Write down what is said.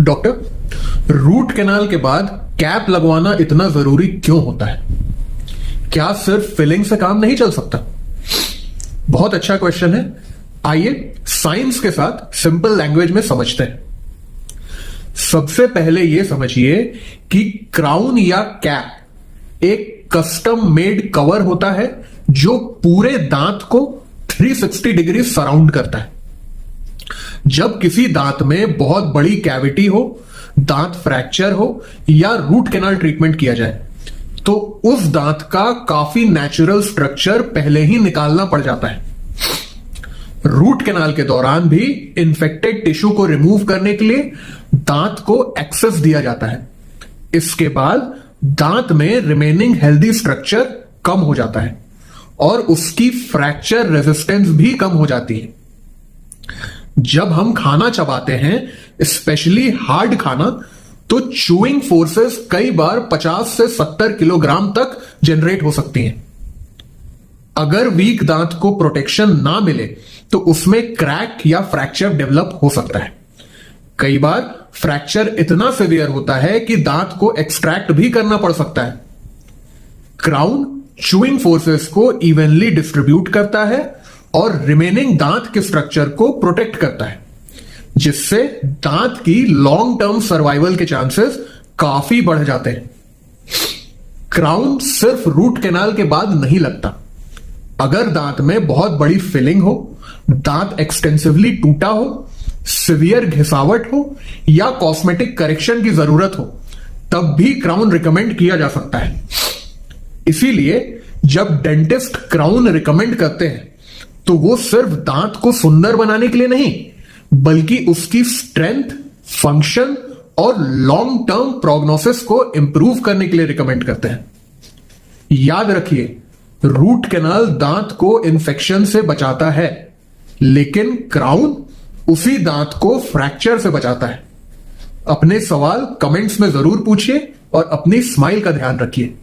Doctor, root canal के बाद cap लगवाना इतना जरूरी क्यों होता है? क्या सिर्फ फिलिंग से काम नहीं चल सकता? बहुत अच्छा क्वेश्चन है। आइए साइंस के साथ सिंपल लैंग्वेज में समझते हैं। सबसे पहले यह समझिए कि क्राउन या कैप एक कस्टम मेड कवर होता है जो पूरे दांत को 360 डिग्री सराउंड करता है। जब किसी दांत में बहुत बड़ी कैविटी हो, दांत फ्रैक्चर हो या रूट कैनाल ट्रीटमेंट किया जाए तो उस दांत का काफी नेचुरल स्ट्रक्चर पहले ही निकालना पड़ जाता है। रूट कैनाल के दौरान भी इंफेक्टेड टिश्यू को रिमूव करने के लिए दांत को एक्सेस दिया जाता है। इसके बाद दांत में रिमेनिंग हेल्दी स्ट्रक्चर कम हो जाता है और उसकी फ्रैक्चर रेजिस्टेंस भी कम हो जाती है। जब हम खाना चबाते हैं, स्पेशली हार्ड खाना, तो चूइंग फोर्सेस कई बार 50 से 70 किलोग्राम तक जनरेट हो सकती हैं। अगर वीक दांत को प्रोटेक्शन ना मिले तो उसमें क्रैक या फ्रैक्चर डेवलप हो सकता है। कई बार फ्रैक्चर इतना सीवियर होता है कि दांत को एक्सट्रैक्ट भी करना पड़ सकता है। क्राउन चूइंग फोर्सेस को इवनली डिस्ट्रीब्यूट करता है और रिमेनिंग दांत के स्ट्रक्चर को प्रोटेक्ट करता है, जिससे दांत की लॉन्ग टर्म सर्वाइवल के चांसेस काफी बढ़ जाते हैं। क्राउन सिर्फ रूट कैनाल के बाद नहीं लगता। अगर दांत में बहुत बड़ी फिलिंग हो, दांत एक्सटेंसिवली टूटा हो, सिवियर घिसावट हो या कॉस्मेटिक करेक्शन की जरूरत हो, तब भी क्राउन रिकमेंड किया जा सकता है। इसीलिए जब डेंटिस्ट क्राउन रिकमेंड करते हैं तो वो सिर्फ दांत को सुंदर बनाने के लिए नहीं, बल्कि उसकी स्ट्रेंथ, फंक्शन और लॉन्ग टर्म प्रोग्नोसिस को इंप्रूव करने के लिए रिकमेंड करते हैं। याद रखिए, रूट कैनाल दांत को इंफेक्शन से बचाता है, लेकिन क्राउन उसी दांत को फ्रैक्चर से बचाता है। अपने सवाल कमेंट्स में जरूर पूछिए और अपनी स्माइल का ध्यान रखिए।